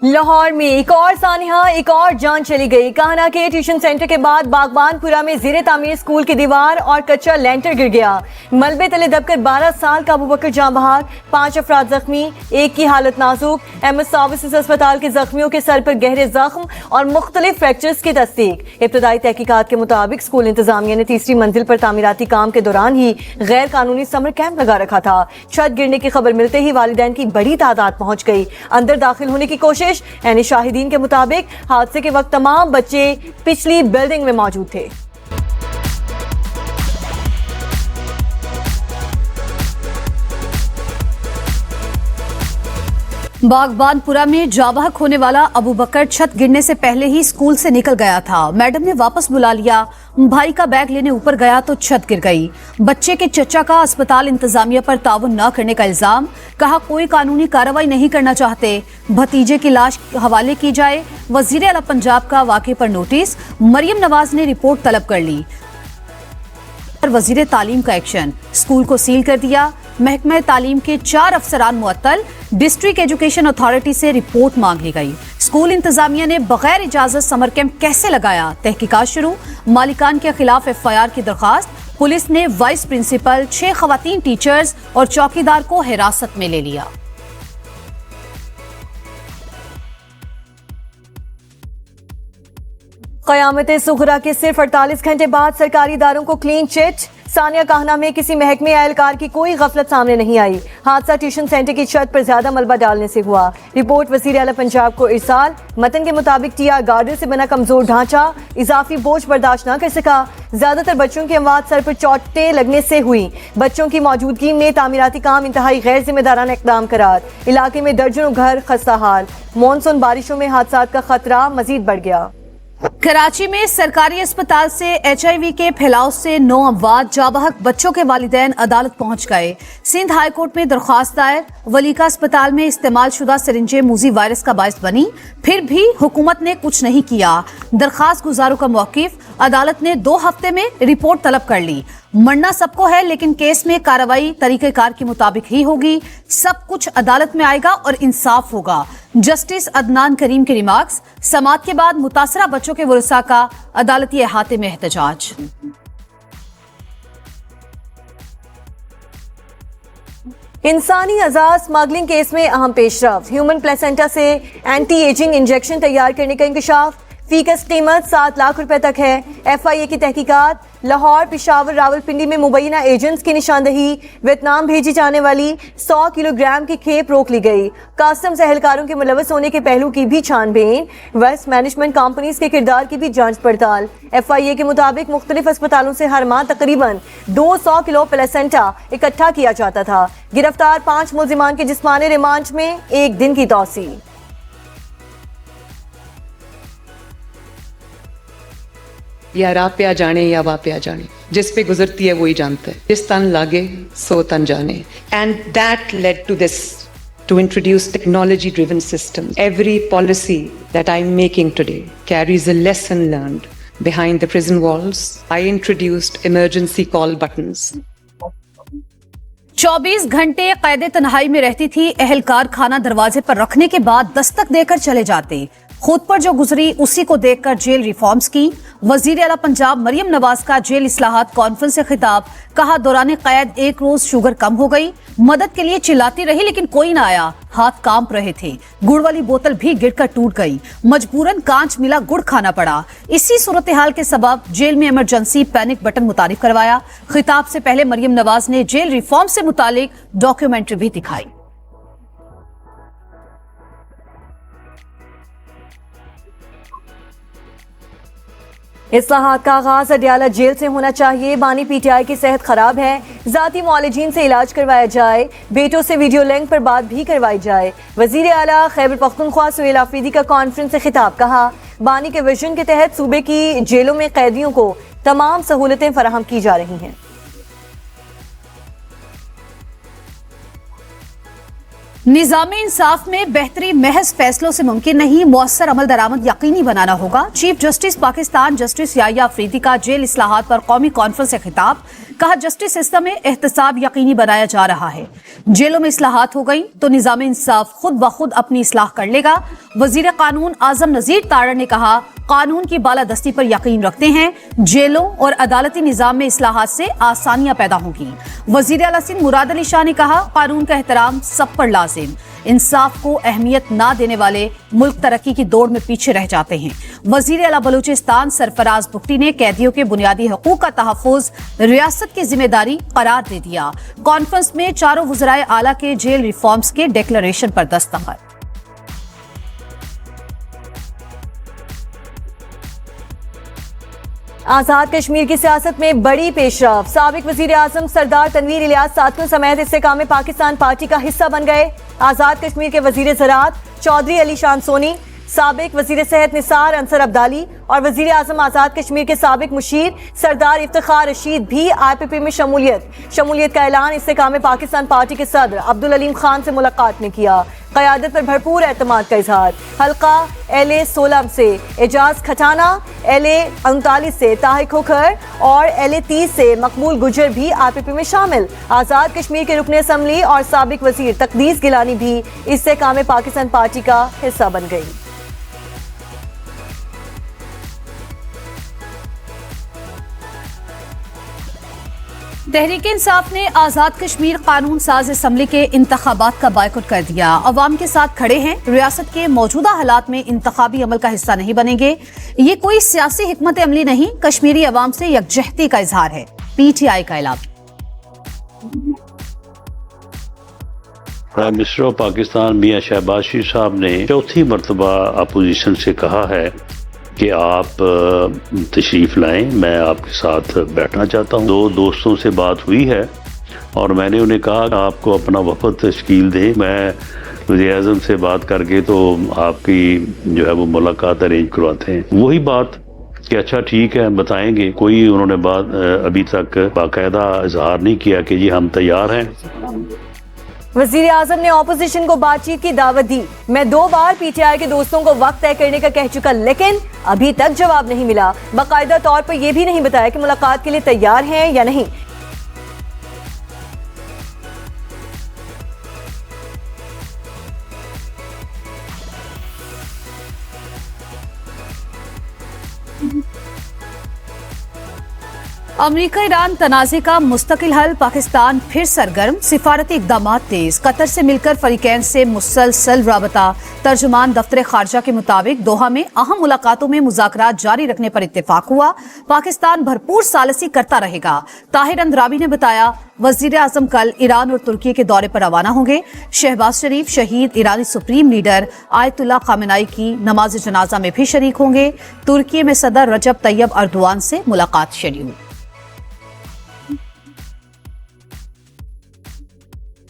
لاہور میں ایک اور سانحہ ایک اور جان چلی گئی۔ کہنا کے ٹیوشن سینٹر کے بعد باغبان پورہ میں زیر تعمیر اسکول کی دیوار اور کچا لینٹر گر گیا۔ ملبے تلے دب کر 12 سال کا ابوبکر جاں بحق، 5 افراد زخمی، ایک کی حالت نازک۔ ایم ایس سروسز اسپتال کے زخمیوں کے سر پر گہرے زخم اور مختلف فریکچرز کی تصدیق۔ ابتدائی تحقیقات کے مطابق اسکول انتظامیہ نے تیسری منزل پر تعمیراتی کام کے دوران ہی غیر قانونی سمر کیمپ لگا رکھا تھا۔ چھت گرنے کی خبر ملتے ہی والدین کی بڑی تعداد پہنچ گئی۔ اندر داخل ہونے کی کوشش، یعنی شاہدین کے مطابق حادثے کے وقت تمام بچے پچھلی بلڈنگ میں موجود تھے۔ باغبان پورہ میں جاں بحق ہونے والا ابوبکر چھت گرنے سے پہلے ہی اسکول سے نکل گیا تھا۔ میڈم نے واپس بلا لیا، بھائی کا بیگ لینے اوپر گیا تو چھت گر گئی۔ بچے کے چچا کا اسپتال انتظامیہ پر تعاون نہ کرنے کا الزام، کہا کوئی قانونی کارروائی نہیں کرنا چاہتے، بھتیجے کی لاش حوالے کی جائے۔ وزیر اعلیٰ پنجاب کا واقعے پر نوٹس، مریم نواز نے رپورٹ طلب کر لی۔ وزیر تعلیم کا ایکشن، اسکول کو سیل کر دیا۔ محکمہ تعلیم کے 4 افسران معطل، ڈسٹرکٹ ایجوکیشن اتھارٹی سے رپورٹ مانگ لی گئی۔ اسکول انتظامیہ نے بغیر اجازت سمر کیمپ کیسے لگایا، تحقیقات شروع۔ مالکان کے خلاف FIR کی درخواست، پولیس نے وائس پرنسپل، 6 خواتین ٹیچرز اور چوکیدار کو حراست میں لے لیا۔ قیامت صغریٰ کے صرف 48 گھنٹے بعد سرکاری اداروں کو کلین چٹ۔ ثانیہ کہنا میں کسی محکمے اہلکار کی کوئی غفلت سامنے نہیں آئی۔ حادثہ ٹیوشن سینٹر کی چھت پر زیادہ ملبہ ڈالنے سے ہوا۔ رپورٹ وزیر اعلیٰ پنجاب کو ارسال۔ متن کے مطابق TR گارڈر سے بنا کمزور ڈھانچہ اضافی بوجھ برداشت نہ کر سکا۔ زیادہ تر بچوں کی اموات سر پر چوٹیں لگنے سے ہوئی۔ بچوں کی موجودگی میں تعمیراتی کام انتہائی غیر ذمہ دارانہ اقدام قرار۔ علاقے میں درجنوں گھر خستہ حال۔ مونسون بارشوں میں حادثات کا خطرہ مزید بڑھ گیا۔ کراچی میں سرکاری اسپتال سے HIV کے پھیلاؤ سے 9 اموات، جاں بحق بچوں کے والدین عدالت پہنچ گئے۔ سندھ ہائی کورٹ میں درخواست دائر، ولیکا اسپتال میں استعمال شدہ سرنجیں موذی وائرس کا باعث بنی، پھر بھی حکومت نے کچھ نہیں کیا۔ درخواست گزاروں کا موقف، عدالت نے 2 ہفتے میں رپورٹ طلب کر لی۔ مرنا سب کو ہے لیکن کیس میں کارروائی طریقہ کار کے مطابق ہی ہوگی، سب کچھ عدالت میں آئے گا اور انصاف ہوگا۔ جسٹس عدنان کریم کے ریمارکس، سماعت کے بعد متاثرہ بچوں کے ورثاء کا عدالتی احاطے میں احتجاج۔ انسانی اعضاء اسمگلنگ کیس میں اہم پیش رفت، ہیومن پلیسنٹا سے اینٹی ایجنگ انجیکشن تیار کرنے کا انکشاف۔ فیکس قیمت 7 لاکھ روپے تک ہے۔ FIA کی تحقیقات، لاہور، پشاور، راولپنڈی میں مبینہ ایجنٹس کی نشاندہی، ویتنام بھیجی جانے والی 100 کلو گرام کی کھیپ روک لی گئی۔ کاسٹمز اہلکاروں کے ملوث ہونے کے پہلو کی بھی چھان بین، ویسٹ مینجمنٹ کمپنیز کے کردار کی بھی جانچ پڑتال۔ FIA کے مطابق مختلف اسپتالوں سے ہر ماہ تقریباً 200 کلو پلیسنٹا اکٹھا کیا جاتا تھا۔ گرفتار 5 ملزمان کے جسمانی ریمانڈ میں 1 دن کی توسیع۔ یا راہ پہ آ جانے یا واہ پہ آ جانے، جس پہ گزرتی ہے وہی جانتا ہے، جس تن لاگے سو تن جانے۔ And that lead to this, to introduce technology driven systems. Every policy that I'm making today carries a lesson learned behind the prison walls. I introduced emergency call buttons. 24 گھنٹے قید تنہائی میں رہتی تھی، اہلکار کھانا دروازے پر رکھنے کے بعد دستک دے کر چلے جاتے۔ خود پر جو گزری اسی کو دیکھ کر جیل ریفارمز کی۔ وزیر اعلیٰ پنجاب مریم نواز کا جیل اصلاحات کانفرنس سے خطاب، کہا دوران قید 1 روز شوگر کم ہو گئی، مدد کے لیے چلاتی رہی لیکن کوئی نہ آیا، ہاتھ کانپ رہے تھے، گڑ والی بوتل بھی گر کر ٹوٹ گئی، مجبوراً کانچ ملا گڑ کھانا پڑا۔ اسی صورتحال کے سبب جیل میں ایمرجنسی پینک بٹن متعارف کروایا۔ خطاب سے پہلے مریم نواز نے جیل ریفارم سے متعلق ڈاکیومنٹری بھی دکھائی۔ اصلاحات کا آغاز اڈیالہ جیل سے ہونا چاہیے، بانی PTI کی صحت خراب ہے، ذاتی معالجین سے علاج کروایا جائے، بیٹوں سے ویڈیو لنک پر بات بھی کروائی جائے۔ وزیر اعلیٰ خیبر پختونخوا سہیل آفریدی کا کانفرنس سے خطاب، کہا بانی کے ویژن کے تحت صوبے کی جیلوں میں قیدیوں کو تمام سہولتیں فراہم کی جا رہی ہیں۔ निज़ाम इंसाफ में बेहतरी महज फैसलों से मुमकिन नहीं, मौसर अमल दरामद यकीनी बनाना होगा। Chief justice Pakistan justice Yahya Afridi का जेल इस्लाहात पर कौमी कॉन्फ्रेंस से खिताब। कहा, जस्टिस सिस्टम में एहतसाब यकीनी बनाया जा रहा है। जेलों में इस्लाहात हो गई तो निज़ाम इंसाफ खुद ब खुद अपनी इस्लाह कर लेगा। वजीर कानून आजम नजीर तारड़ ने कहा, कानून की बालादस्ती पर यकीन रखते हैं। जेलों और अदालती निजाम में इस्लाहात से आसानियां पैदा होंगी। वजीर आला सिंध मुराद अली शाह ने कहा, कानून का एहतराम सब पर लाजिम। इंसाफ को अहमियत ना देने वाले मुल्क तरक्की की दौड़ में पीछे रह जाते हैं। वजीर आला बलूचिस्तान सरफराज बुख्ती ने कैदियों के बुनियादी हकूक का तहफ़्फ़ुज़ रियासत की जिम्मेदारी करार दे दिया। कॉन्फ्रेंस में चारों वज़राए आला के जेल रिफॉर्म्स के डिक्लेरेशन पर दस्तखत। आजाद कश्मीर की सियासत में बड़ी पेशरफ। साबिक वजीर आजम सरदार तनवीर इलियास साथियों समेत इस्तेकाम पाकिस्तान पार्टी का हिस्सा बन गए। आजाद कश्मीर के वजीर ज़राअत चौधरी अली शान सोनी, साबिक वजीर सेहत निसार अंसर अब्दाली और वजीर आजम आजाद कश्मीर के साबिक मुशीर सरदार इफ्तिखार रशीद भी IPP में शमूलियत का ऐलान इस्तेकाम पाकिस्तान पार्टी के सदर अब्दुल अलीम खान से मुलाकात में किया। क़यादत पर भरपूर एतमाद का इजहार। हल्का LA 16 से एजाज खटाना, LA 39 से ताहिर खोखर और LA 30 से मकबूल गुजर भी IPP में शामिल। आजाद कश्मीर के रुकन असम्बली और साबिक वजीर तकदीस गिलानी भी इस्तेकाम पाकिस्तान पार्टी का हिस्सा बन गई। तहरीक इंसाफ ने आजाद कश्मीर कानून साज असम्बली के इंतखाबात का बायकॉट कर दिया। अवाम के साथ खड़े हैं, रियासत के मौजूदा हालात में इंतखाबी अमल का हिस्सा नहीं बनेंगे। ये कोई सियासी हिकमत अमली नहीं, कश्मीरी अवाम से यकजहती का इजहार है। PTI का ऐलान। प्राइम मिनिस्टर ऑफ पाकिस्तान मियां शहबाज शरीफ साहब ने चौथी मरतबा अपोजिशन से कहा है कि आप तशरीफ़ लाएं, मैं आपके साथ बैठना चाहता हूं। 2 दोस्तों से बात हुई है और मैंने उन्हें कहा कि आपको अपना वफद तश्कील दे, मैं वज़ीर-ए-आज़म से बात करके तो आपकी जो है वो मुलाकात अरेंज करवाते हैं। वही बात कि अच्छा ठीक है बताएंगे, कोई उन्होंने बात अभी तक बाकायदा इजहार नहीं किया कि जी हम तैयार हैं। वजीर आजम ने ऑपोजिशन को बातचीत की दावत दी। मैं 2 बार PTI के दोस्तों को वक्त तय करने का कह चुका, लेकिन अभी तक जवाब नहीं मिला। बाकायदा तौर पर यह भी नहीं बताया कि मुलाकात के लिए तैयार हैं या नहीं। अमेरिका ईरान तनाज़े का मुस्तकिल हल, पाकिस्तान फिर सरगर्म, सिफारती इक़दामात तेज। कतर से मिलकर फरीकैन से मुसलसल राबता। तर्जुमान दफ्तर खारजा के मुताबिक दोहा में अहम मुलाकातों में मुज़ाकरात जारी रखने पर इत्तेफाक हुआ। पाकिस्तान भरपूर सालसी करता रहेगा। ताहिर अंद्राबी ने बताया, वजीर आजम कल ईरान और तुर्की के दौरे पर रवाना होंगे। शहबाज शरीफ शहीद ईरानी सुप्रीम लीडर आयतुल्ला खामेनाई की नमाज जनाजा में भी शरीक होंगे। तुर्की में सदर रजब तैयब अर्दवान से मुलाकात शेड्यूल।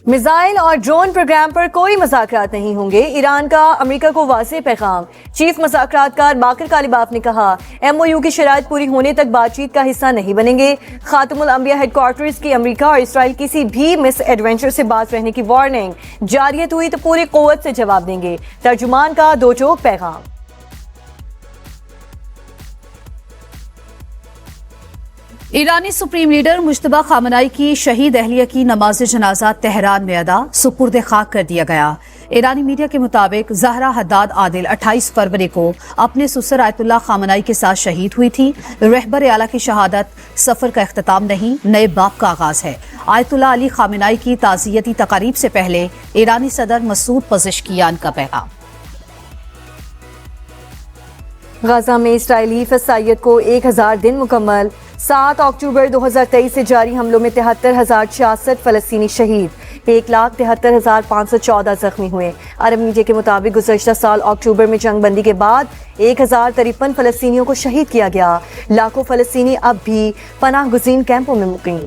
मिसाइल और ड्रोन प्रोग्राम पर कोई मुज़ाकरात नहीं होंगे, ईरान का अमेरिका को वाज़ेह पैगाम। चीफ मुज़ाकरातकार बाकर कालिबाफ ने कहा, MOU की शराइत पूरी होने तक बातचीत का हिस्सा नहीं बनेंगे। खातमुल अंबिया हेडक्वार्टर्स की अमेरिका और इसराइल किसी भी मिस एडवेंचर से बात रहने की वार्निंग। जारियत हुई तो पूरी क़ुव्वत से जवाब देंगे। तर्जुमान का 2 टोक पैगाम। ईरानी सुप्रीम लीडर मुज्तबा खामेनाई की शहीद अहलिया की नमाज जनाजा तेहरान में अदा, सुपुर्द खाक कर दिया गया। ईरानी मीडिया के मुताबिक ज़हरा हद्दाद आदिल 28 फरवरी को अपने ससुर आयतुल्ला खामेनाई के साथ शहीद हुई थी। रहबर आला की शहादत सफर का इख्तिताम नहीं, नए बाब का आगाज है। आयतुल्ला अली खामेनाई की ताज़ियती तकारीब से पहले ईरानी सदर मसूद पज़ेश्कियान का पैगाम। गाजा में इसराइली फसाइयत को 1000 दिन मुकम्मल। 7 अक्टूबर 2023 से जारी हमलों में 73,066 फलस्तीनी शहीद, 1,73,514 जख्मी हुए। अरब मीडिया के मुताबिक गुज़श्ता साल अक्टूबर में जंग बंदी के बाद 1053 फलस्तीनियों को शहीद किया गया। लाखों फलस्तीनी अब भी पनाह गुज़ीन कैंपों में मुकीम।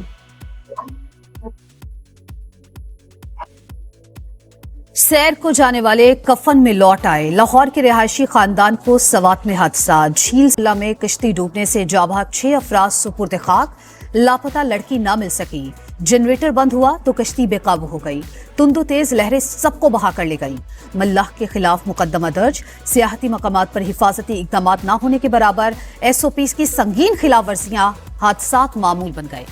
सैर को जाने वाले कफन में लौट आए। लाहौर के रिहायशी खानदान को सवात में हादसा। झील में किश्ती डूबने से जाँ बहक 6 अफराद सुपुर्द खाक, लापता लड़की न मिल सकी। जनरेटर बंद हुआ तो कश्ती बेकाबू हो गई। तुंदो तेज लहरें सबको बहा कर ले गई। मल्लाह के खिलाफ मुकदमा दर्ज। सियाहती मकामात पर हिफाजती इकदाम न होने के बराबर SOPs की संगीन खिलाफ वर्जियां हादसात मामूल बन गए।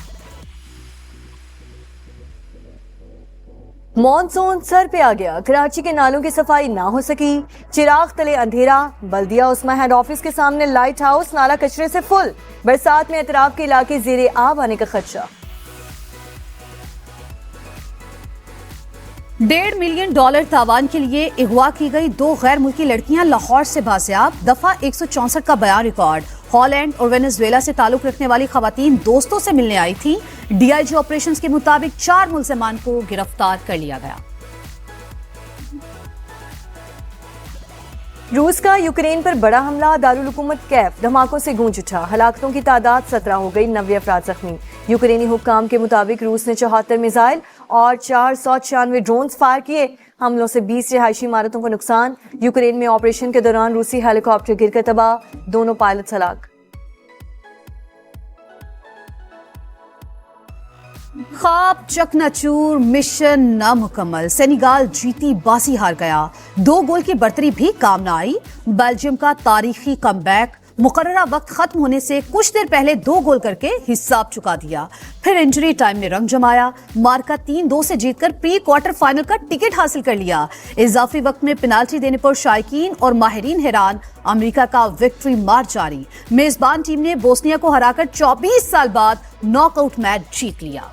मॉनसून सर पे आ गया। कराची के नालों की सफाई ना हो सकी। चिराग तले अंधेरा। बल्दिया उस्मा हेड ऑफिस के सामने लाइट हाउस नाला कचरे से फुल। बरसात में एतराफ के इलाके ज़ेरे आब आने का खदशा। $1.5 मिलियन तावान के लिए अगवा की गई 2 गैर मुल्की लड़कियां लाहौर से बाजियाब। दफा 164 का बयान रिकॉर्ड। हॉलैंड और वेनेजुएला से ताल्लुक रखने वाली खवातीन दोस्तों से मिलने आई थी। DIG ऑपरेशंस के मुताबिक 4 मुल्ज़िमान को गिरफ्तार कर लिया गया। रूस का यूक्रेन पर बड़ा हमला। दारुल हुकूमत कैफ धमाकों से गूंज उठा। हलाकतों की तादाद 17 हो गई। 90 अफराद जख्मी। यूक्रेनी हुक्काम के मुताबिक रूस ने 74 मिसाइल और 496 ड्रोन्स फायर किए। हमलों से 20 रिहायशी इमारतों को नुकसान। यूक्रेन में ऑपरेशन के दौरान रूसी हेलीकॉप्टर गिरकर तबाह। 2 पायलट हलाक। ख्वाब चकनाचूर, मिशन नामुकम्मल। सेनेगाल जीती बाजी हार गया। 2 गोल की बढ़तरी भी काम न आई। बेल्जियम का तारीखी कमबैक। मुकर्ररा वक्त खत्म होने से कुछ देर पहले 2 गोल करके हिसाब चुका दिया। फिर इंजरी टाइम में रंग जमाया। मार्का 3-2 से जीतकर प्री क्वार्टर फाइनल का टिकट हासिल कर लिया। इजाफी वक्त में पेनाल्टी देने पर शायकीन और माहिरीन हैरान। अमेरिका का विक्ट्री मार्च जारी। मेजबान टीम ने बोस्निया को हराकर 24 साल बाद नॉकआउट मैच जीत लिया।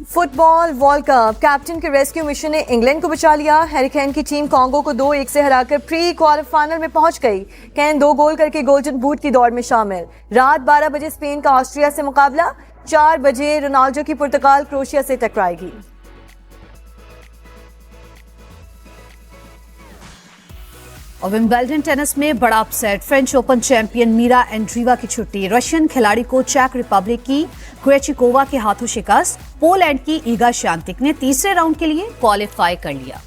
Football world cup. कैप्टन के रेस्क्यू मिशन ने इंग्लैंड को बचा लिया। हैरिकेन की टीम कांगो को 2-1 से हराकर प्री क्वार्टर फाइनल में पहुंच गई। कैन 2 गोल करके गोल्डन बूट की दौड़ में शामिल। रात 12 बजे स्पेन का ऑस्ट्रिया से मुकाबला। 4 बजे रोनाल्डो की पुर्तगाल क्रोएशिया से टकराएगी। और विंबलडन टेनिस में बड़ा upset. French open champion Mirra Andreeva की छुट्टी। रशियन खिलाड़ी को चेक रिपब्लिक की क्रेचिकोवा के हाथों शिकस्त। पोलैंड की ईगा श्यानतिक ने तीसरे राउंड के लिए क्वालिफाई कर लिया।